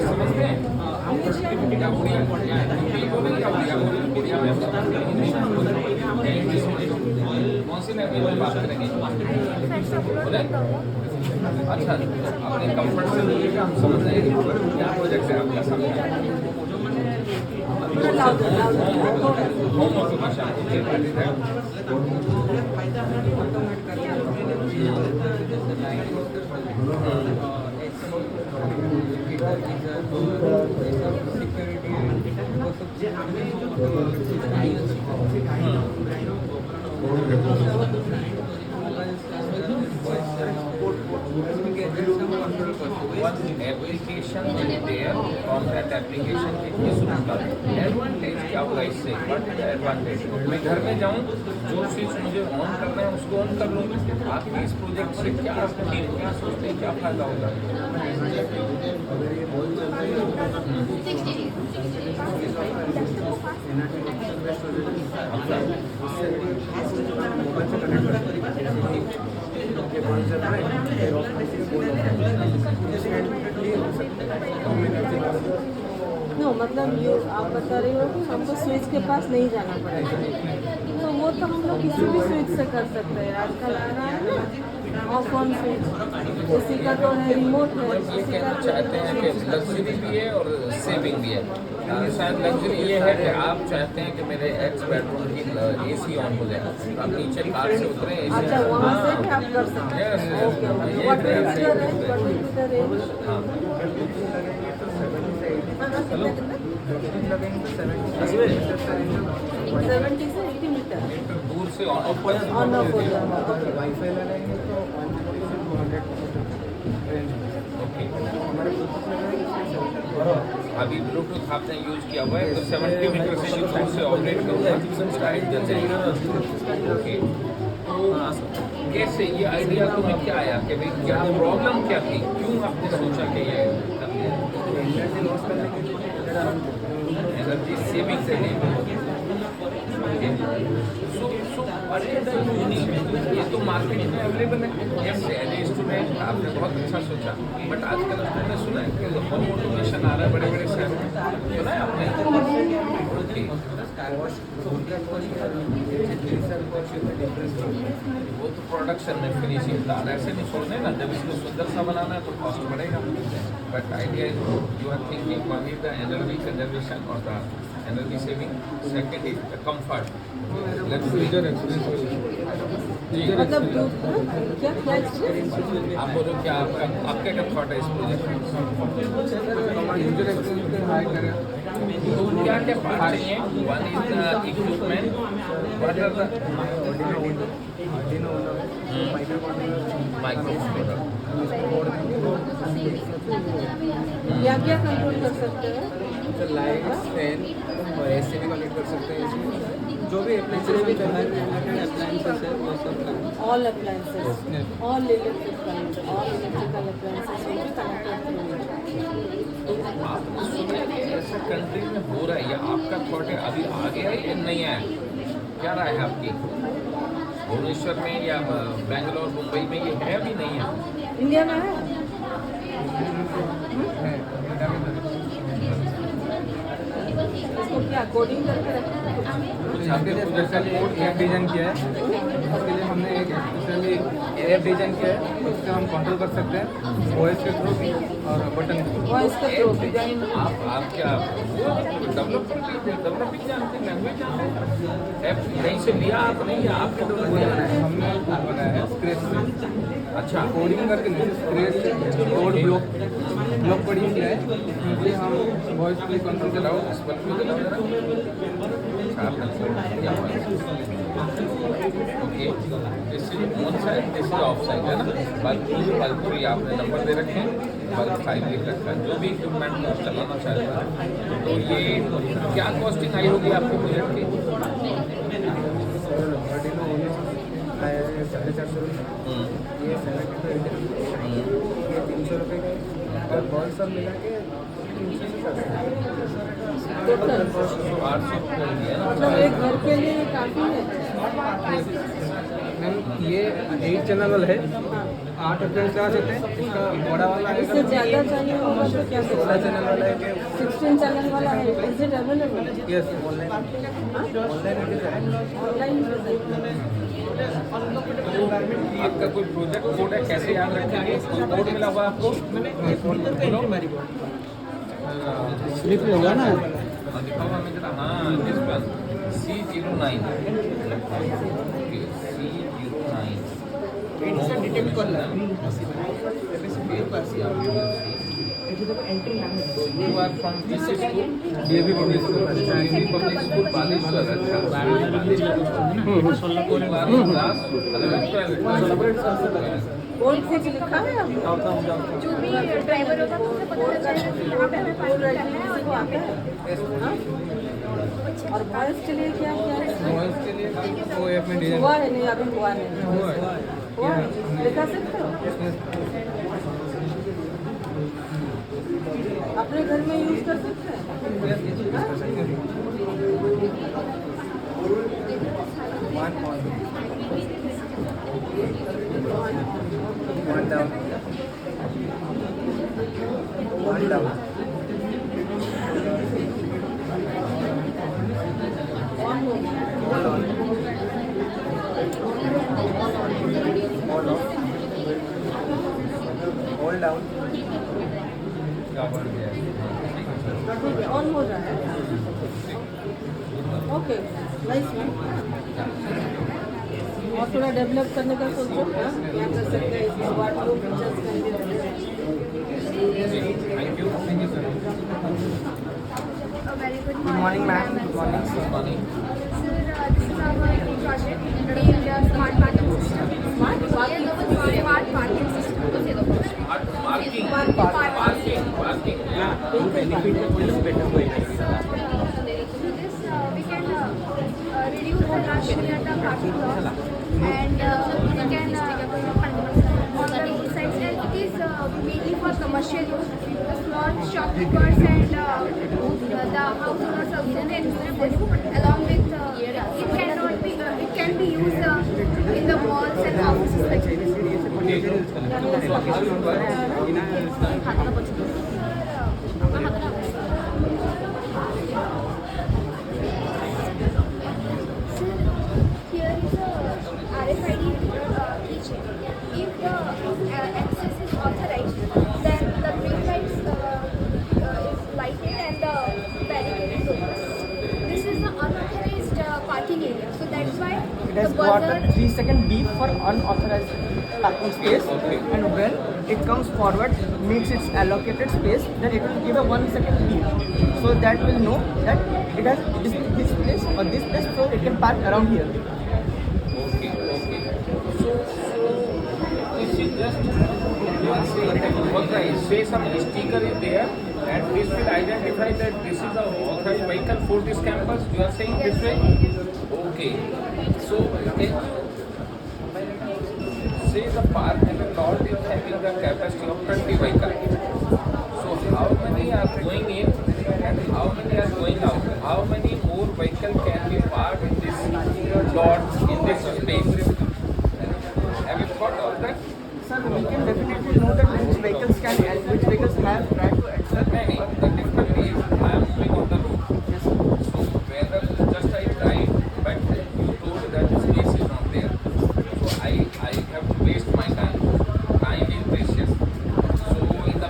समझते हैं क्या उड़िया हिंदी बोलें या उड़िया बोलें? उड़िया में कौन सी लैंग्वेज में बात करेंगे? बोले अच्छा, अपने कंफर्ट से बोलिएगा, हम समझ जाएंगे क्या प्रोजेक्ट है आपका सामने। Home automation application there from that application advantage क्या होगा इससे? बट एडवांटेज मैं घर में जाऊँ, जो चीज़ मुझे ऑन करना है उसको ऑन कर लूँ। आपके इस प्रोजेक्ट से क्या टीम क्या सोचते हैं, क्या फायदा होगा? नो मतलब ये आप बता रहे हो कि हमको स्विच के पास नहीं जाना पड़ेगा, तो वो तो हम लोग किसी भी स्विच से कर सकते हैं। आजकल आ रहा है ना ऑफ ऑन स्विच, किसी का तो है रिमोट है, किसी का चाहते हैं कि लग्जरी भी है और सेविंग भी है। शायद लग्जरी ये है कि आप चाहते हैं कि मेरे एक्स बेडरूम की AC ऑन हो जाए, आप नीचे कार से उतरें। अच्छा वहाँ से भी आप कर सकते हैं। Okay what will be the range? What will be the range? 70 से 80 मीटर दूर से ऑन ऑफ ऑन ऑफ हो जाएगा। वाईफाई लगाएंगे तो 150 से 200 रेंज। ओके, अभी ब्लूटूथ आपने यूज किया हुआ है तो 70 मीटर से यूट्यूब से ऑपरेट करूँगा, स्टाइल जल जाएगा। ओके, कैसे ये आइडिया तुम्हें क्या आया कि भाई क्या प्रॉब्लम क्या थी, क्यों आपने सोचा कि ये एनर्जी लॉस करने के लिए एनर्जी सेविंग से नहीं? ये तो मार्केट में अवेलेबल है। यस एज ए स्टूडेंट आपने बहुत अच्छा सोचा, बट आजकल आपने सुना है कि होम ऑटोमेशन आ रहा है बड़े बड़े शहरों में, सुना है आपने? वो तो प्रोडक्शन में फिनिशिंग था, ऐसे नहीं छोड़ने ना, जब इसको सुंदर सा बनाना है तो कॉस्ट बढ़ेगा। But idea you are thinking one is the energy conservation और the energy saving, second is the comfort. मतलब क्या क्या एक्सपीरियंस? आप बोलो क्या आपका क्या थॉट है इस प्रोजेक्ट में? यूजर एक्सपीरियंस पे हाई करें। क्या क्या पार्ट चाहिए? One is the equipment, what are the microcontroller, क्या क्या कंट्रोल कर सकते हैं? लाइट फैन और AC भी कनेक्ट कर सकते हैं इसमें। जो भी अप्लाइंसेस भी अप्लाइंसेस है वो सब all appliances, all electrical appliances आपने सुना है कि ऐसा कंट्री में हो रहा है या आपका थॉट है अभी आ गया है या नहीं आया? क्या राय है आपकी? भुवनेश्वर में या बेंगलोर मुंबई में ये है अभी नहीं है? इंडिया में है। इसको क्या कोडिंग करके रखना है? आपके लिए स्पेशली एक ऐप डिजाइन किया है। उसके लिए हमने एक स्पेशली ऐप डिजाइन किया है, उससे हम कंट्रोल कर सकते हैं वॉइस के थ्रू और बटन के थ्रू। वॉइस के थ्रू डिजाइन आप क्या डेवलपिंग जानते हैं, लैंग्वेज जानते हैं? ऐप कहीं से लिया आपने या आपके डेवलप बनाया है? हमने बनाया है स्क्रेच से। अच्छा, कोडिंग करके नहीं, स्क्रेच से कोड ब्लॉक कोडिंग किया है, इसलिए हम वॉइस पे कंट्रोल चलाओ इस पर भी चलाओ जरा। आपने क्या okay, this is on side, this is of side है ना। बल्ब 3 आपने नंबर दे रखे हैं, बल्ब 5 लिख रखा है। जो भी इक्विपमेंट चलाना चाहता है तो ये क्या कॉस्टिंग आई होगी आपको प्रोजेक्ट की? 450 रुपये, ये 75 ये 300 रुपये का, और बॉल सब मिला के 300 से 800 रुपये मतलब एक घर के लिए काफ़ी है। मैम ये 8 चैनल वाला है, 8 अप्लायंस लगा सकते हैं। इसका बड़ा वाला है, इससे ज़्यादा चाहिए होगा तो क्या 16 चैनल वाला है कि 16 चैनल वाला है, is it available? Yes online online आपका कोई प्रोजेक्ट कोड है, कैसे याद रखेंगे? कोई कोड मिला हुआ है आपको? स्लिप होगा ना। दिखाओ हमें जरा। हाँ, this one C09। C09 detect कर ला। You are from this school? DAV public school. DAV Public School, Baleshwar. अच्छा, You are in class 11, 12? Code कुछ लिखा है आपने? जो भी ड्राइवर होगा तो उसे पता चल जाएगा कि यहाँ पे हमें पार्किंग करना है और को आता है? हाँ? और बॉयज़ के लिए क्या क्या है? बॉयज़ के लिए वो ऐप में डिजाइन हुआ है नहीं, अभी हुआ नहीं। हुआ है। हुआ है? दिखा सकते हो? अपने घर में यूज कर सकते हैं? One down. One down. Hold down. क्या बढ़ गया? ठीक है, ऑन हो रहा है। Okay, nice ma'am. और थोड़ा डेवलप करने का सोचो, हाँ? क्या कर सकते हैं इसमें? What new features can be developed? Thank you, sir. A very good morning, ma'am. Good morning. Good morning. Sir, this is our project named Smart Parking System. Smart parking Smart Parking System. Parking. Yeah. So this we can reduce the rush near the parking lot and we can on the sides, and it is mainly for commercial use. The small shopkeepers and the house owners also can use this along with it can be used in the malls and offices like Here is a RFID keychain. If the access is authorized, then the green light is lighted and the barricade is open. This is the unauthorized parking area, so that's why It the has got a buzzer. 3-second beep for unauthorized parking space, and when it comes forward, meets its allocated space, then it will give a 1-second beep. So that will know that it has this place or this place, so it can park around here. Okay. So this is just you are saying that authorized. Say some sticker is there, and this will identify that this is the authorized vehicle for this campus. You are saying this way? Okay. So say the parking lot is having the capacity of 20 vehicles. So how many are going in and how many are going out? How many more vehicles can be parked in this lot, in this space? Have you thought of that? Sir, we can definitely know that which vehicles can and which vehicles have right to enter. Many. The difference is I am moving on the road. So whether just I drive, but you told that space is not there. So I have to waste my time. Time is precious. So in the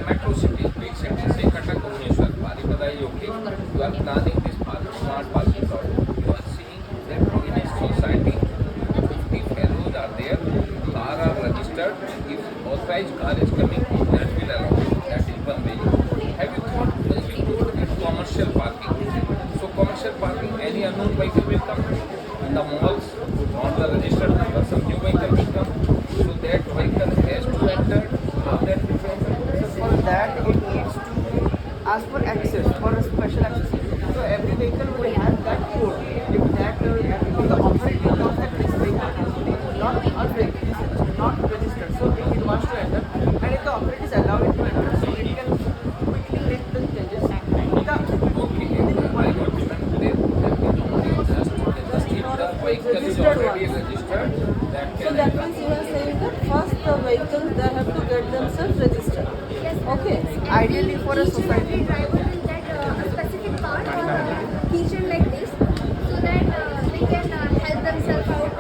mainly for a society. Driver will get a specific part or a region like this, so that they can help themselves out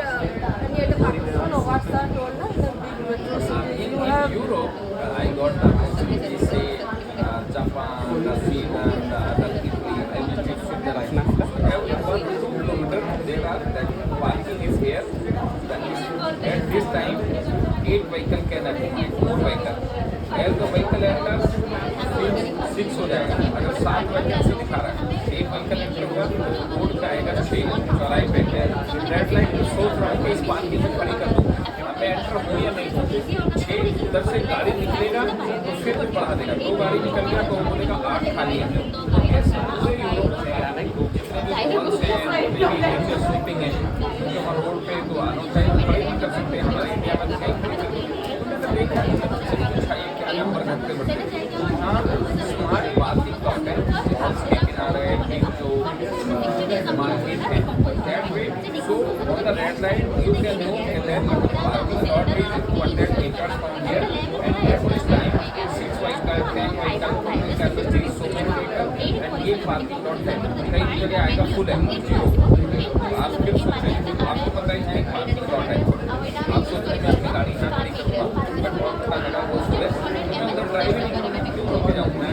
near the parking No, lot. what's that told na, the big metro cities, In you have Europe, I got the opportunity to say Japan, the Sweden, the other people, I visited Switzerland. Every 1 to 2 kilometers, there are that parking is here. At this time, 8 vehicle can accommodate, 4 vehicle. As the vehicle enters, 6 हो जाएगा. अगर 7 vacancy दिखा रहा है, 1 vehicle enter हुआ, road पे आएगा 6 चौराहे पे है. रेड लाइट में सोच रहा हूँ कि इस पार्किंग में खड़ी कर दूँ. अब मैं एंटर हूँ या नहीं हूँ. 6 उधर से गाड़ी निकलेगा तो फिर भी बढ़ा देगा. 2 गाड़ी निकल गया तो वो बोलेगा 8 खाली है. ऐसे पूरे यूरोप में जितने भी भवन से स्लीपिंग है, जो हम रोड पे तो आना चाहिए खड़े नहीं कर सकते. हमारे इंडिया में कहीं खड़े कर सकते. देखा क्या नंबर करते बढ़ते. हाँ, स्मार्ट पार्किंग लॉट है उसके किनारे जो मार्केट है that way. So on the red line you can know and then parking lot is 200 meters from here and at this time 6 vehicle 10 vehicle capacity is so many vehicle and ये parking lot है. कई जगह आएगा full है zero. आप फिर सोचें आपको पता ही है parking lot है. आप सोच रहे हैं मैं अपनी गाड़ी यहाँ खड़ी करूँगा बट बहुत पता लगा वो फुल है. मैं अंदर ड्राइविंग क्यों रोके जाऊँ मैं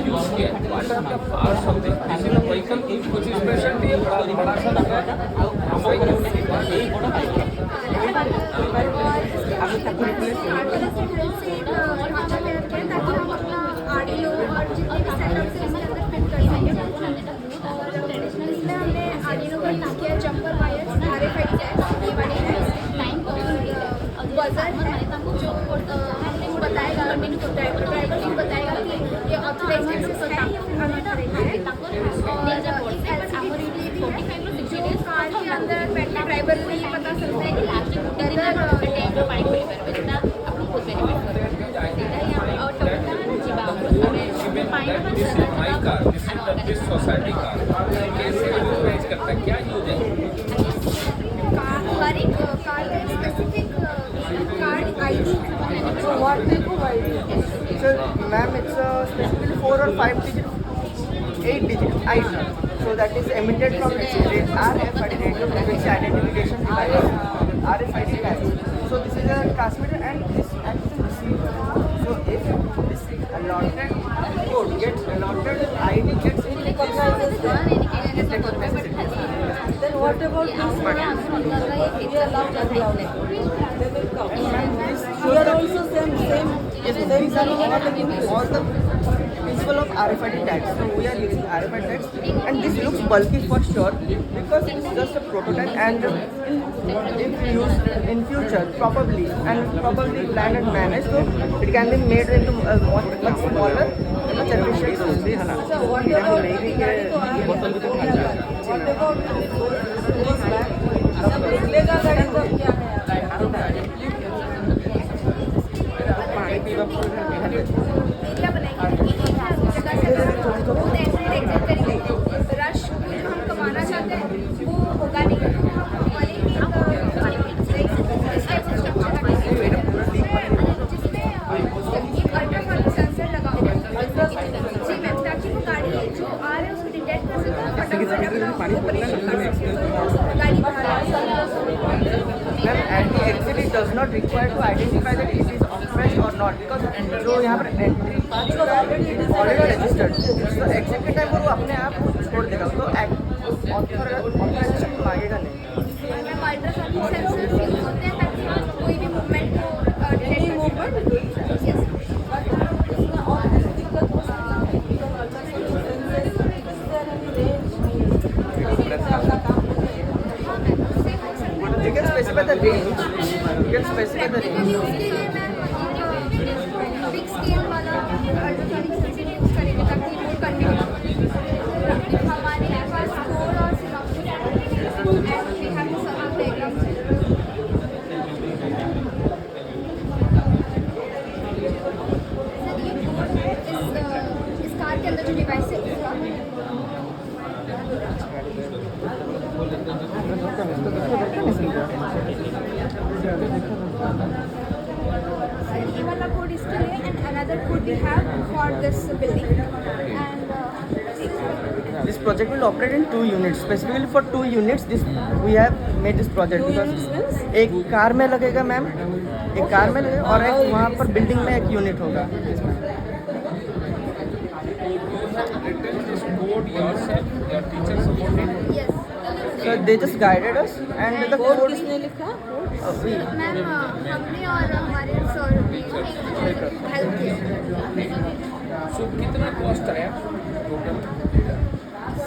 यूज किया. What are the parts of this vehicle कुछ स्पेशल नहीं है. बड़ा सा लग रहा है vehicle jumper wire RFID tags ये वाले टैग्स और बजर है जो बताएगा ड्राइवर को बताएगा कि ये ऑथराइज्ड एक्सेस है या फिर अनऑथराइज्ड है. और एक LCD डिस्प्ले भी है जो कार के अंदर बैठे ड्राइवर को ये पता चलता है कि this is my car, this is this society car. कैसे यूज करता है, क्या यूज है? हर एक कार का specific card ID. so what type of ID? So, ma'am, it's specifically 4 or 5 digit, 8 digit ID. So that is emitted from its RFID radio frequency identification device, RFID tag. So this is a transmitter and this acts as a receiver. So if this allotted code gets allotted, ID gets Recognizes them. it recognizes it. Then what about this one? We are loud and loud. They will come. Here also same All the principle of RFID tags. So we are using RFID tags, and this looks bulky for sure because it's just a prototype. And if used in future properly and properly planned and managed, so it can be made into a much smaller, much efficient system. So what about गाड़ी तो आगे what about goes back? जब निकलेगा गाड़ी तब क्या है? Area बनाएंगे जगह से बहुत एग्जिट करेंगे. रश जो हम कमाना चाहते हैं वो होगा नहीं. हमारे जिसमें अल्ट्रासाउंड सेंसर लगा होगा जी मैम, ताकि वो गाड़ी जो आ रहे हैं उसको डिटेक्ट कर सके फटाफट गाड़ी बाहर आ सके. Ma'am, at the exit it does not require to identify that it is fresh or not because जो यहाँ पर एंट्री पास ऑलरेडी रजिस्टर्ड. तो एग्जिट के टाइम पर वो अपने आप छोड़ देगा. तो ऑथराइजेशन मांगेगा नहीं. मैम अल्ट्रासाउंड सेंसर यूज होते हैं ताकि कोई भी मूवमेंट को डिटेक्ट movement? यस. But इसमें और दिक्कत हो सकता है because ultrasound sensors is there any range? इससे अपना काम हाँ मैम उससे हो सकता है. You can specify the range. You can specify the range. उसके लिए मैम बिग स्केल वाला अल्ट्रासोनिक सेंसर यूज करेंगे ताकि रोड कंटिन्यू हमारे पास कोड और सिनॉप्सिस है and we have some diagrams. इस कार के अंदर जो डिवाइस है उसका ये वाला कोड इसके that could we have for this building? And This project will operate in 2 units. Specifically for 2 units, this we have made this project 2 because units means? एक कार में लगेगा मैम, एक कार में लगेगा और एक वहाँ पर बिल्डिंग में एक यूनिट होगा. Written this code yourself, your teacher supported. yes, So they just guided us and the code code किसने लिखा? we मैम हमने और हमारे सर ने हेल्प किया. So कितना कॉस्ट आया टोटल?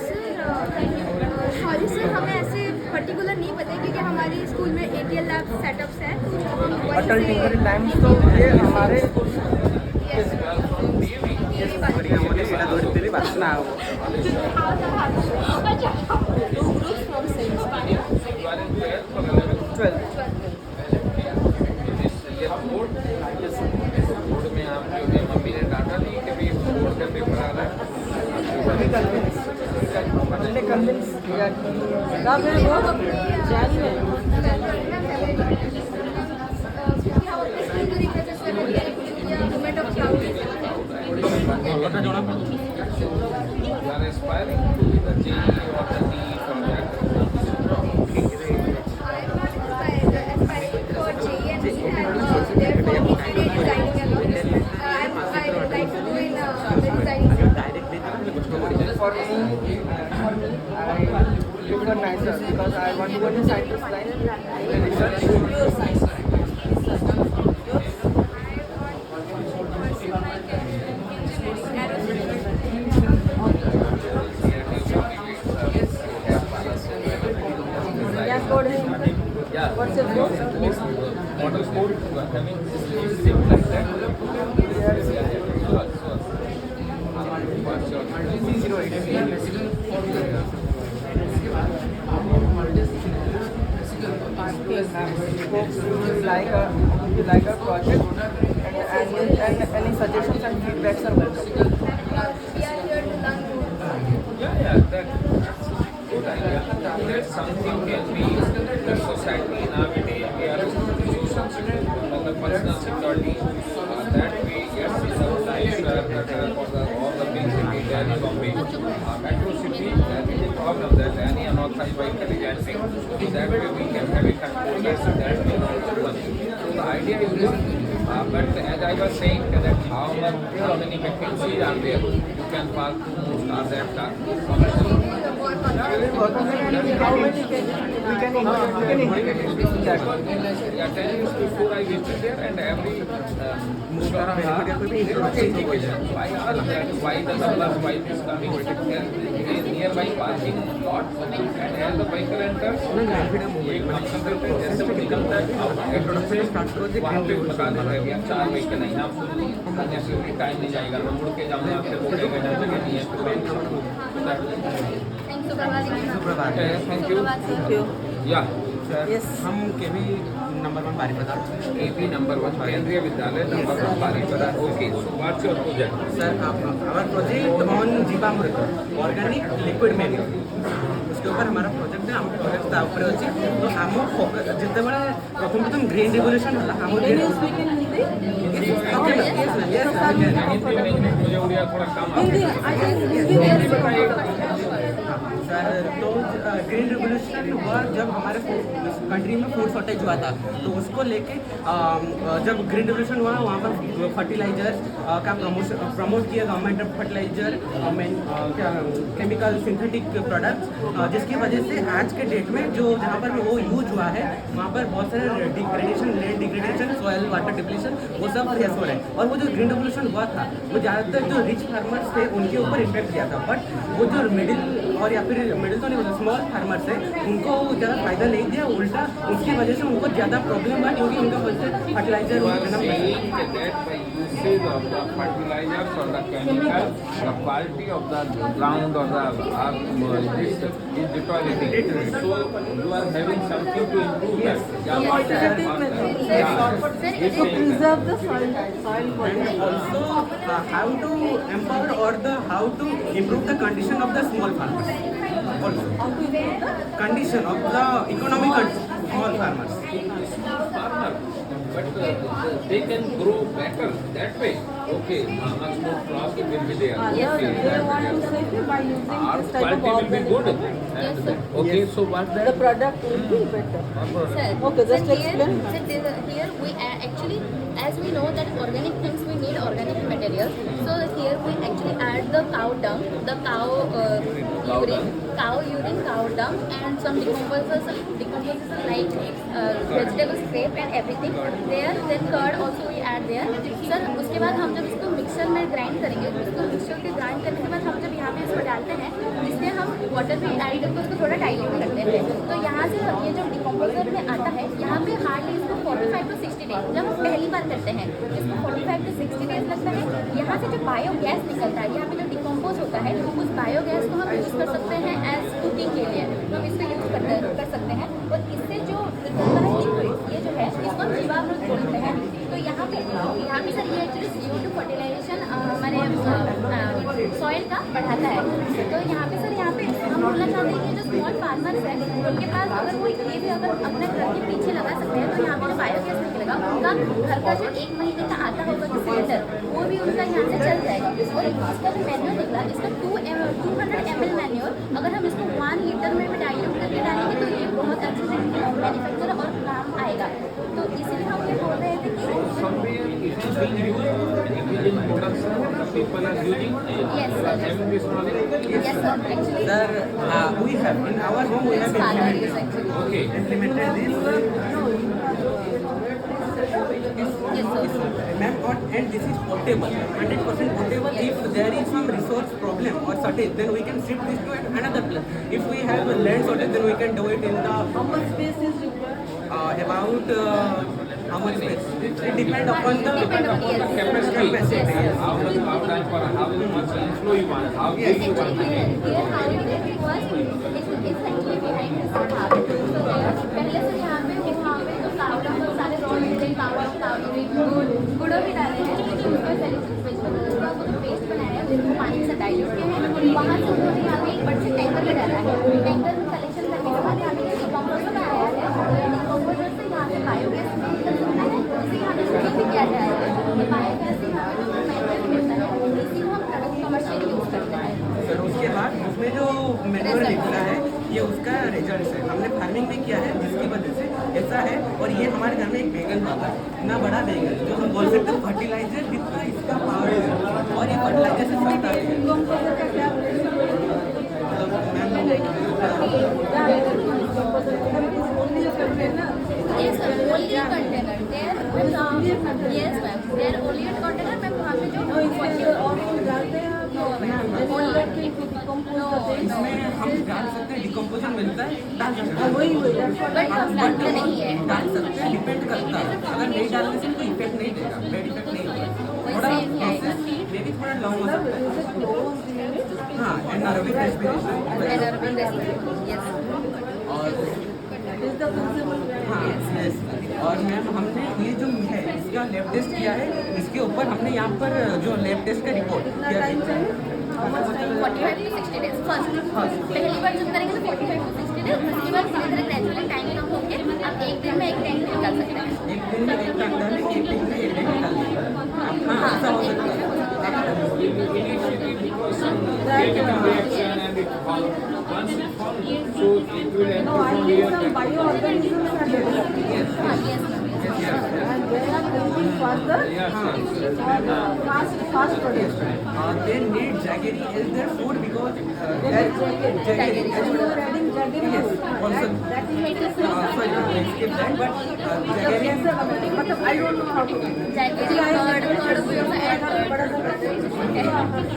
सर सॉरी सर, हमें ऐसे पर्टिकुलर नहीं पता है क्योंकि हमारे स्कूल में ATL लैब सेटअप्स हैं तो हम वहीं अटल से टिंकरिंग टाइम्स तो ये हमारे ये बात Two groups from Saint. You are in 12th or 11th? 12. ये बोर्ड बोर्ड में आप जो है मम्मी ने डांटा नहीं कि भाई बोर्ड का पेपर आ रहा है. हमने कन्विंस किया कि कब है वो? जारी में. क्योंकि हम अपने स्कूल को रिप्रेजेंट करने के लिए movement of crowd. You are aspiring to be the JE or the NEET or that. I am not aspiring for JE and NEET. I am therefore interior designing alone. I would like to do in the designing. for me, I prefer nicer because I want to go in scientist line. Research. Pure science. क्या code है? Yeah. What's your code? Model code you are having is same like that. Sure. What's your If you like a project and any suggestions and feedbacks are welcome. We are here to learn more. Yeah, that's good idea. That something can be the society nowadays, we are institutions on the personal security. That way, yes, it's a nice for all the big cities, Delhi, Bombay, metro city, there is a problem that any unauthorized vehicle is entering. So that way we can have a control that will not happen. So the idea is good. But as I was saying that how many vacancies are there, you can park two cars at car. How many we can integrate it. That one. Yeah, 10 years before I visited there and every indication. So I asked that why the numbers, why this coming, there is nearby parking lot and as the vehicle enters, एक consultant जैसे वो निकलता है, वहाँ पे बता देता है कि 4 vehicle है, यहाँ necessarily time नहीं जाएगा, मैं मुड़ के जाऊँगा आपसे बोलेगा जहाँ जगह नहीं है तो सुप्रभात. thank you. Thank you. Yeah. Yes. हम KV number 1 Baripada AP number 1 Kendriya Vidyalaya number 1 Baripada. Okay, so what's your project? Sir हमारा project on Jeevamrut organic liquid manure उसके ऊपर हमारा प्रोजेक्ट है. हम प्रोजेक्ट ऊपर अच्छी तो आम जिते बड़े प्रथम ग्रीन रिवोल्यूशन है हम Can you speak in Hindi? मुझे उड़िया थोड़ा कम Hindi. I think सर तो ग्रीन रिवोल्यूशन हुआ जब हमारे कंट्री में फूड शॉर्टेज हुआ था तो उसको लेके जब ग्रीन रिवोल्यूशन हुआ वहाँ पर फर्टिलाइजर का प्रमोट किया गवर्नमेंट फर्टिलाइजर क्या केमिकल सिंथेटिक प्रोडक्ट्स जिसकी वजह से आज के डेट में जो जहाँ पर वो यूज हुआ है वहाँ पर बहुत सारे degradation land degradation soil water depletion वो सब फेस हो रहे हैं. और वो जो ग्रीन रिवोल्यूशन हुआ था वो ज़्यादातर जो रिच फार्मर्स थे उनके ऊपर इम्पेक्ट किया था. बट वो जो मिडिल और या फिर मिडिल तो नहीं बोलते स्मॉल फार्मर्स है उनको ज़्यादा फायदा नहीं दिया. उल्टा उसकी वजह से उनको ज़्यादा प्रॉब्लम हुआ क्योंकि उनका वजह fertiliser usage of the fertilizers or the chemical, the quality of the ground or the this is deteriorating. So you are having something to improve that. to preserve the soil quality. also how to empower or the how to improve the condition of the small farmers. Also, How to improve the condition of the economic small farmers. Farmer. but they can grow better that way. Okay, much more quality will be there. Okay, They want to save it by using our this type of quality will be good. organic. And, sir. okay, so what's The that? product will be better. Sir, Okay, just sir, explain. Here we actually, as we know that organic things we need organic materials. So here we actually add the cow dung, the cow urine, cow dung, and some decomposers like vegetable scrape and everything. There, then curd also we add there. Sir उसके बाद हम जब इसको mixer में grind करेंगे, इसको mixer के grind करने के बाद हम जब यहाँ पे इसको डालते हैं, इसमें हम वाटर भी ऐड करके उसको थोड़ा डाइल्यूट करते हैं. तो यहाँ से ये जो डिकम्पोजर में आता है, यहाँ पे हार्डली इसको 45 to 60 डेज, जब हम पहली बार करते हैं इसको 45 to 60 डेज लगता है. यहाँ से जो बायोगैस निकलता है, यहाँ पे जो डिकम्पोज होता है, उस बायोगैस को हम यूज़ कर सकते हैं एज कुकिंग के लिए. तो हम इसको यूज़ कर सकते हैं. और इससे जो निकलता है लिक्विड, ये जो है इसको हम जीवामृत बोलते हैं. तो यहाँ पे सर ये एक्चुअली CO2 फर्टिलाइजेशन हमारे सॉइल का बढ़ाता है. तो यहाँ पे सर हम बोलना चाहते हैं कि जो स्मॉल फार्मर्स हैं उनके पास अगर वो ये भी अगर अपने घर के पीछे लगा सकते हैं, तो यहाँ पे जो बायोगैस निकलेगा उनका घर का जो 1 महीने का आता होगा कि सिलेंडर, वो भी उनका यहाँ से चल जाएगा. और इसका जो मैन्योर निकला, इसका 200 ml मैन्योर अगर हम इसको 1 लीटर में भी डाइल्यूट करके डालेंगे तो ये बहुत अच्छे से मैन्युफैक्चर और काम आएगा. तो इसलिए हम ये बोल रहे थे कि Somewhere it is being used in production. People are using. Yes, sir. Having this knowledge. yes sir, actually Sir, we have in our home we have father is implemented actually Okay. this. yes sir. Ma'am, and this is portable, 100% portable. If there is some resource problem or shortage, then we can shift this to another place. If we have a land shortage, then we can do it in the How much space is required? about how much space. It depends upon the Depend upon, yes. Capacity. Capacity, yes. How much inflow you want, how Yes, big you want. actually here how it is because it's actually behind this house. So there पहले से यहाँ पे जो कावड़ा और सारे raw material गुड़ भी डाले हैं, उसको पहले वेजिटेबल का वो जो पेस्ट बनाया है उसको पानी से डाइल्यूट किया है. वहाँ से उन्होंने यहाँ पे एक बड़े से टैंकर में डाला है. टैंकर में कलेक्शन करने के बाद यहाँ पे डिकम्पोजर आया है. डिकम्पोजर से यहाँ पे बायोगैस निकल सकता है, उसे यहाँ पे शुरू भी किया जाएगा. ये बायोगैस से यहाँ पे जो मैन्योर मिलता है इसी को हम प्रोडक्ट कमर्शियल यूज़ करते हैं. सर उसके बाद उसमें जो मैन्योर निकला है ये उसका रिजल्ट है. हमने फार्मिंग भी किया है जिसकी वजह से ऐसा है. और ये हमारे घर में एक बैगन होगा, इतना बड़ा बैगन जो हम बोल सकते हैं फर्टिलाइजर जितना इसका पावर है. और ये फर्टिलाइजर से सस्ता है. Decomposer का क्या प्राइस है? क्या है decomposer? मतलब it is only a container. Yes, sir. Only a container. There, yes, ma'am. There only a container, ma'am. वहाँ पे जो No, इसमें और कुछ डालते हैं आप? No, ma'am. Only that can decompose the things. इसमें हम डाल सकते हैं, डिकम्पोजन मिलता है, डाल सकते हैं. वही that's what But हम डालते नहीं है. डाल सकते हैं, डिपेंड करता है. अगर नहीं डालने से कोई इफेक्ट नहीं देगा, बैड इफेक्ट नहीं होगा. थोड़ा वैसे नहीं आएगा. प्रोसेस मे भी थोड़ा लॉन्ग हो सकता है. is it close unit? हाँ, anaerobic respiration Anaerobic respiration. Yes. और Is the principal हाँ yes. और मैम हमने ये जो है इसका लैब टेस्ट किया है. इसके ऊपर हमने यहाँ पर जो लैब टेस्ट का रिपोर्ट कितना टाइम चाहिए? How much time? 45 to 60 days. First. पहली बार जब करेंगे तो 45 to 60 days. उसके बाद धीरे धीरे ग्रेजुअली टाइम कम होंगे. आप एक दिन में एक टैंक निकाल सकते हैं. एक दिन में एक टैंक डालें, एक दिन में एक टैंक निकाल दें. हाँ ऐसा हो सकता है. Initially because some chemical reaction and it follows. Once it follows, so it will No, enter I from think here. some bioorganisms are developed. Yes, ma'am. And they are helping further fast production. They need jaggery as their food because Jaggery. And you are adding jaggery Yes, also. also. That is like a sorry, skip that, but jaggery कैसे बनाते हैं? मतलब I don't know how to do it. Jaggery, curd we also add curd. बड़ा सा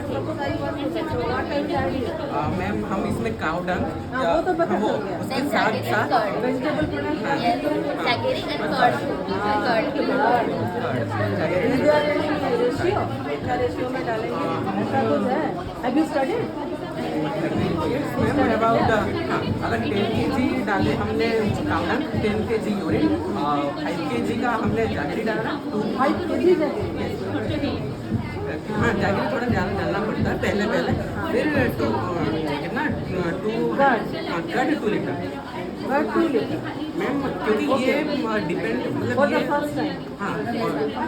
suppose I want to say, so what I will add here? Ma'am हम इसमें cow dung हाँ, वो तो पता चल गया. उसके Then साथ jaggery and साथ curd. Vegetable product. Yes. Jaggery and curd. Curd. jaggery Is there any ratio? क्या ratio में डालेंगे? ऐसा कुछ है? Have you studied? Ma'am about अगर 10 kg डाले हमने cow dung, 10 kg urine, 5 kg का हमने जैगरी डाला. 5 kg jaggery. हाँ जैगरी थोड़ा ज़्यादा डालना पड़ता है पहले फिर कितना 2 litre. But too little. Ma'am क्योंकि ये डिपेंड For मतलब the ये first time. हाँ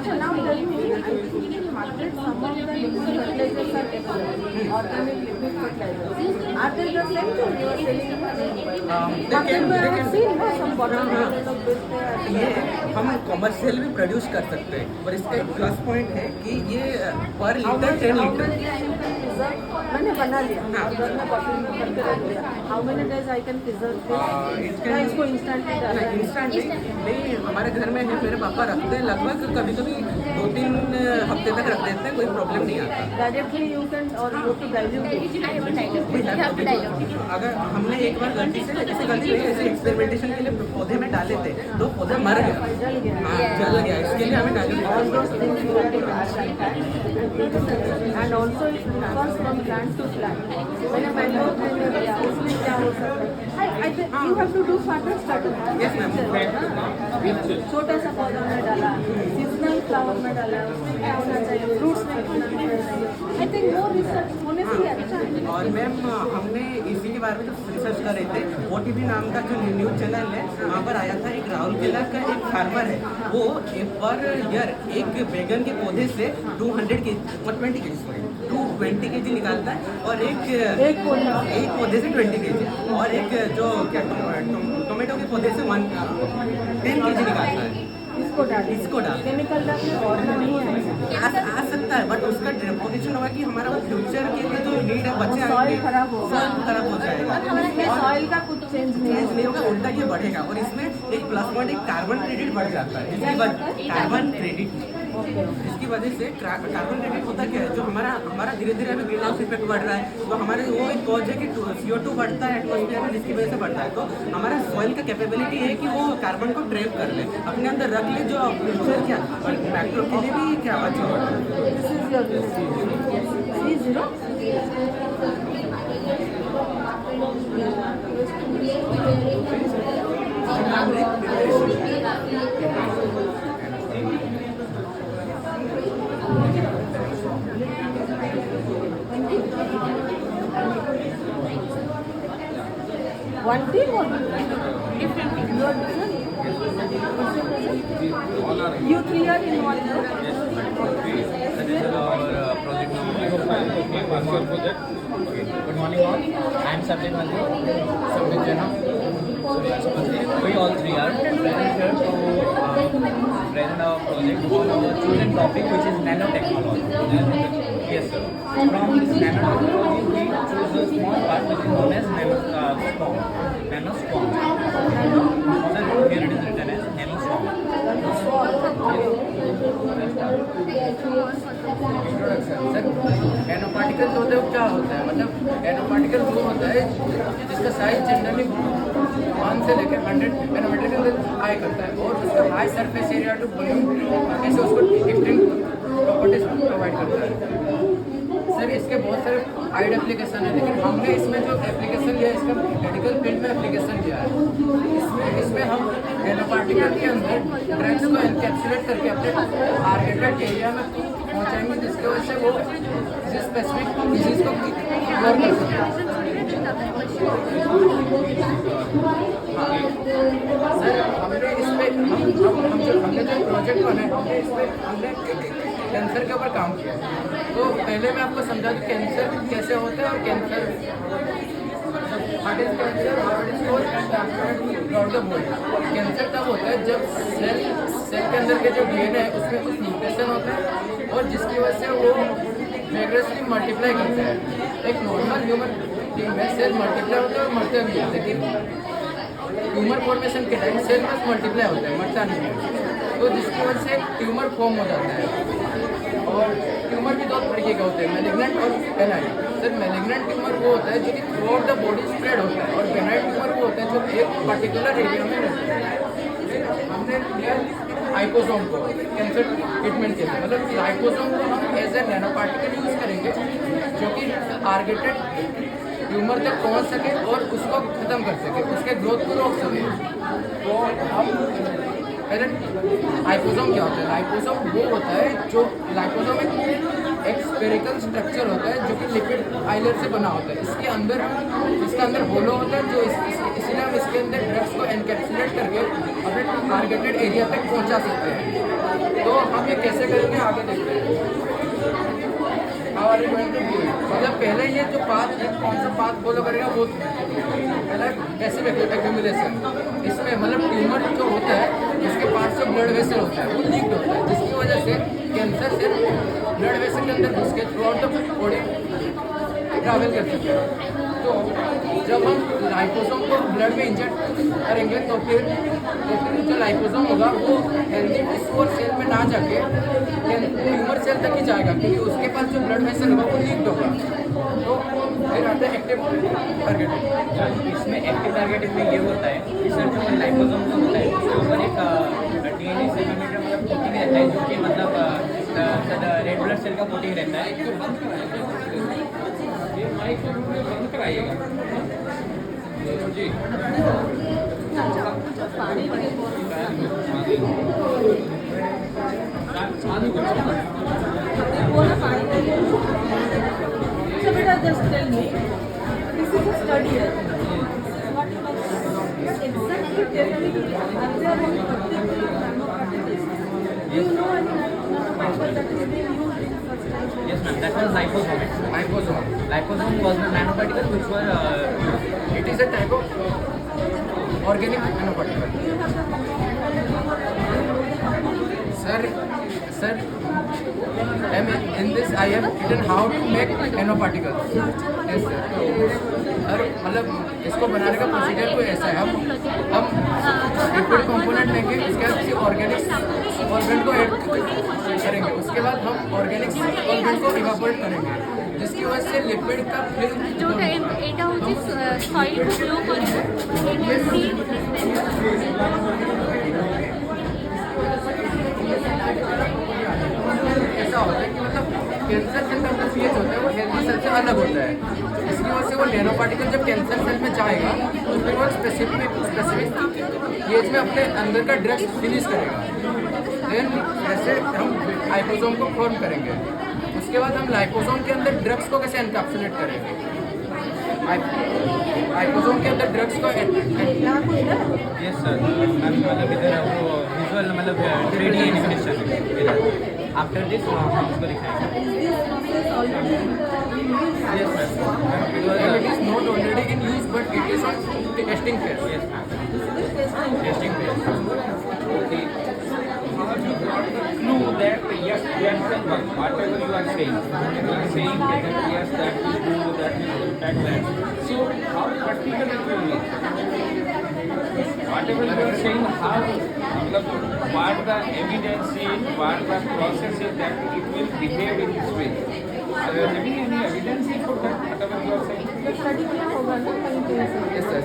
So now tell me, I think in market some of the liquid fertilizers are available. Organic liquid fertilizers. Are they the same thing you are selling? Market में I have seen some bottle में लोग बेचते हैं. ये हम commercial भी produce कर सकते हैं और इसका एक प्लस पॉइंट है कि ये पर How litre much 10 you litre can preserve? मैंने बना लिया और घर में बॉटल में करके रख दिया. How many days I can preserve this? या इसको इंस्टेंटली डालना है? इंस्टेंट नहीं हमारे घर में है मेरे पापा रखते हैं लगभग कभी कभी 2-3 हफ्ते तक रख देते हैं कोई प्रॉब्लम नहीं आता Directly you can or you to dilute it. I have a dilute. We have to dilute it. अगर हमने एक बार गलती से ऐसे गलती नहीं ऐसे एक्सपेरिमेंटेशन के लिए पौधे में डाले थे तो पौधा मर गया जल गया. हाँ जल गया इसके लिए हमें डाले All those things you have to mention. And also it differs from plant to plant. मैंने मैंगो ट्री में दिया उसमें क्या हो सकता है? I think you have to do further study. Yes, ma'am. छोटा सा पौधा में डाला, सीजनल फ्लावर में डाला, उसमें क्या होना चाहिए, फ्रूट्स में क्या होना चाहिए. I think more research होने से ही अच्छा है. और मैम हमने इसी के बारे में जब रिसर्च कर रहे थे OTV नाम का जो न्यूज चैनल है वहाँ पर आया था एक राउरकेला का एक फार्मर है वो पर ईयर एक बैगन के पौधे से 200 के 20 के 220 kg निकालता है और एक पौधे से 20 kg और एक जो क्या टोमेटो के पौधे से 10 kg निकालता है इसको डाल केमिकल डालने और नहीं आएगा. आ सकता है बट उसका पोजिशन होगा कि हमारा फ्यूचर के लिए जो नीड है बच्चे सॉइल खराब होगा. soil खराब हो जाएगा सॉइल का कुछ चेंज नहीं चेंज होगा. नहीं होगा उल्टा ये बढ़ेगा और इसमें एक प्लस पॉइंट एक कार्बन क्रेडिट बढ़ जाता है कार्बन क्रेडिट इसकी वजह से कार्बन क्रेडिट होता क्या है जो हमारा धीरे धीरे अभी ग्रीन हाउस इफेक्ट बढ़ रहा है तो हमारे वो एक कॉज है कि CO2 बढ़ता है एटमॉस्फेयर में जिसकी वजह से बढ़ता है तो हमारा सॉइल का कैपेबिलिटी है कि वो कार्बन को ट्रैप कर ले अपने अंदर रख ले जो फ्यूचर क्या और मैक्रो के लिए भी क्या अच्छा होगा. This is your business. 30. One team or different team? You are different? You three are in one group? Good morning all. I am Sabir Mandi, Sabir Jana. We all three are present here to present our project on our chosen topic which is nanotechnology. Yes sir. From this nanotechnology we choose a small part which is known as nanoswarm. Nanoswarm. Sir, here it is written as nanoswarm. Sir nano particles होते हैं क्या होता है मतलब nano particle वो होता है जिसका साइज जनरली 1 से लेकर 100 नैनोमीटर के अंदर हाई करता है और उसका high surface area to volume ऐसे उसको डिफरेंट प्रॉपर्टीज प्रोवाइड करता है. सर इसके बहुत सारे वाइड एप्लीकेशन है लेकिन हमने इसमें जो एप्लीकेशन लिया है इसका मेडिकल फील्ड में एप्लीकेशन लिया है. इसमें हम नैनो पार्टिकल के अंदर ड्रग्स को एनकैप्सुलेट करके अपने टारगेटेड एरिया में पहुंचाएंगे जिसकी वजह से वो किसी स्पेसिफिक डिजीज को क्योर कर सकें. सर हमने इसमें हमने जो प्रोजेक्ट बनाया हमने कैंसर के ऊपर काम किया. तो पहले मैं आपको समझा दूँ कैंसर कैसे होता है और कैंसर कैंसर तब होता है जब सेल के अंदर के जो DNA है उसमें कुछ म्यूटेशन होता है और जिसकी वजह से वो वेगरसली मल्टीप्लाई करता है. एक नॉर्मल ह्यूमन टीम में सेल मल्टीप्लाई होता है और मरते भी है लेकिन ट्यूमर फॉर्मेशन के टाइम सेल बस मल्टीप्लाई होता है मरता नहीं है. तो जिसकी वजह से ट्यूमर फॉर्म हो जाता है और ट्यूमर भी 2 तरीके के होते हैं मैलिग्नेंट और बेनाइन. सर मैलिग्नेंट ट्यूमर वो होता है जो कि through out the body spread होता है और बेनाइन ट्यूमर वो होता है जो एक पर्टिकुलर एरिया में रहता है. हमने लिया लाइपोसोम को कैंसर ट्रीटमेंट के लिए मतलब लाइपोसोम को हम as a nano particle use करेंगे जो कि टारगेटेड ट्यूमर तक पहुंच सके और उसको ख़त्म कर सके उसके ग्रोथ को रोक सके. तो हम पहले लाइपोसोम क्या होता है. लाइपोसोम वो होता है जो लाइपोसोम एक स्फेरिकल स्ट्रक्चर होता है जो कि लिपिड फाइबर से बना होता है. इसके अंदर होलो होता है जो इसलिए हम इसके अंदर ड्रग्स को एनकैप्सुलेट करके अपने टारगेटेड एरिया तक पहुंचा सकते हैं। तो हम ये कैसे करेंगे आगे देखते हैं। मतलब पहले ये जो पाथ कौन सा पाथ फॉलो करेगा वो पहला पैसिव एक्यूमुलेशन। इसमें मतलब ट्यूमर जो होता है उसके पास जो ब्लड वेसल होता है वो लीक्ड होता है, जिसकी वजह से कैंसर से ब्लड वेसल के अंदर घुस के through out the body travel कर सकते हैं। तो जब हम लाइपोसोम को ब्लड में इंजेक्ट करेंगे तो फिर जो लाइपोसोम होगा वो हेल्दी टिश्यू और सेल में ना जाके ट्यूमर सेल तक ही जाएगा, क्योंकि उसके पास जो ब्लड वेसल होगा वो लीक्ड होगा। तो फिर आता है एक्टिव टारगेटिंग। इसमें एक्टिव टारगेटिंग में ये होता है कि सर जो लाइपोसोम जो होता है उसके ऊपर एक डीएनए सेलुलर मतलब प्रोटीन रहता है, जो कि मतलब रेड ब्लड सेल का प्रोटीन रहता है। ये माइक को बंद कराइएगा जी। So बेटा just tell me, this is a study है. What exactly tell me, are there any particular nanoparticles? Do you know any nanoparticle that is being used in first time? Yes ma'am, that was liposome. Liposome Liposome was the nanoparticle which were it is a type of organic nanoparticle. Do you have the Sir, in this I have written how to make nanoparticles. Yes, sir. और मतलब इसको बनाने का procedure तो ऐसा है, हम liquid component लेंगे, उसके बाद किसी ऑर्गेनिक सॉल्वेंट को ऐड करेंगे, उसके बाद हम ऑर्गेनिक सॉल्वेंट को इवापोरेट करेंगे, जिसकी वजह से लिक्विड का फिल्म जो এটা হচ্ছে সয়েল ফ্লো করে ऐसा होता है कि मतलब कैंसर सेल का जो पीएच होता है वो हेल्दी सेल से अलग होता है, इसकी वजह से वो नैनो पार्टिकल जब कैंसर सेल में जाएगा तो फिर वो स्पेसिफिक पीएच में अपने अंदर का ड्रग्स फिनिश करेगा। देन ऐसे हम लाइपोसोम को फॉर्म करेंगे, उसके बाद हम लाइपोसोम के अंदर ड्रग्स को कैसे एनकैप्सुलेट करेंगे। लाइपोसोम के अंदर ड्रग्स को यस सर मैम मतलब इधर वो विजुअल मतलब 3D एनिमेशन आफ्टर दिस हम उसको दिखाएंगे। Yes sir it is not already in use but it is on testing phase. Yes ma'am testing phase. Clue that yes, Janssen work, whatever you are saying that yes, that will do, that will impact that. So how practical it will be? Whatever you are saying, how, what the evidence is, what the process is that it will behave in this way. Are you having any evidence for that? Whatever you are saying. तो study क्या होगा ना कहीं पे से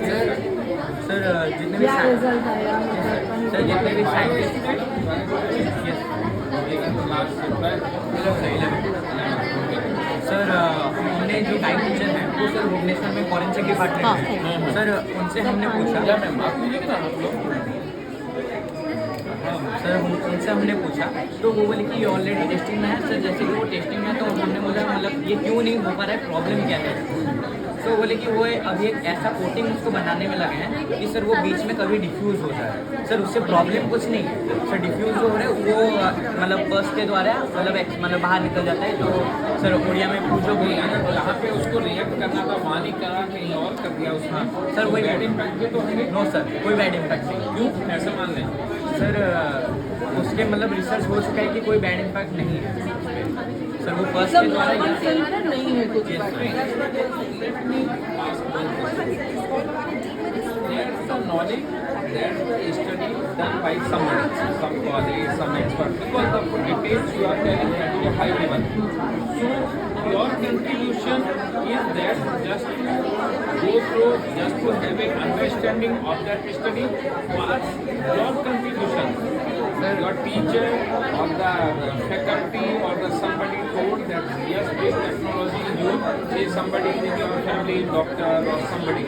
sir जितने भी क्या रिजल्ट आया मतलब सर जितने भी साइंटिस्ट सर हमने जो टाइम टीचर हैं वो सर भुवनेश्वर में फॉरेंसिक डिपार्टमेंट में सर उनसे हमने पूछा सर उनसे हमने पूछा तो वो बोले कि ऑलरेडी टेस्टिंग में है सर। जैसे कि वो टेस्टिंग में तो हमने बोला मतलब ये क्यों नहीं हो पा रहा है, प्रॉब्लम क्या है। तो बोले कि वो अभी एक ऐसा कोटिंग उसको बनाने में लगे हैं कि सर वो बीच में कभी डिफ्यूज़ हो जाए। सर उससे प्रॉब्लम कुछ नहीं है सर, डिफ्यूज़ जो हो रहा है वो मतलब बस के द्वारा मतलब बाहर निकल जाता है। तो सर उड़िया में पूछो तो यहाँ पे उसको रिएक्ट करना था, वहाँ नहीं करा, कहीं और कर दिया उसने। सर वही बैड इम्पैक्ट भी तो होंगे। नो सर कोई बैड इम्पैक्ट नहीं। क्यों ऐसा मान लें? सर उसके मतलब रिसर्च हो चुका है कि कोई बैड इम्पैक्ट नहीं है सर। वो फर्स्ट के द्वारा नहीं है कुछ There's some knowledge that the study done by someone, some college, some expert. Because the details you are telling at a high level. So your contribution is that just to go through, just to have an understanding of that study. What's your contribution? Your teacher or the faculty or the somebody told that yes, this technology you say somebody in your family, doctor or somebody.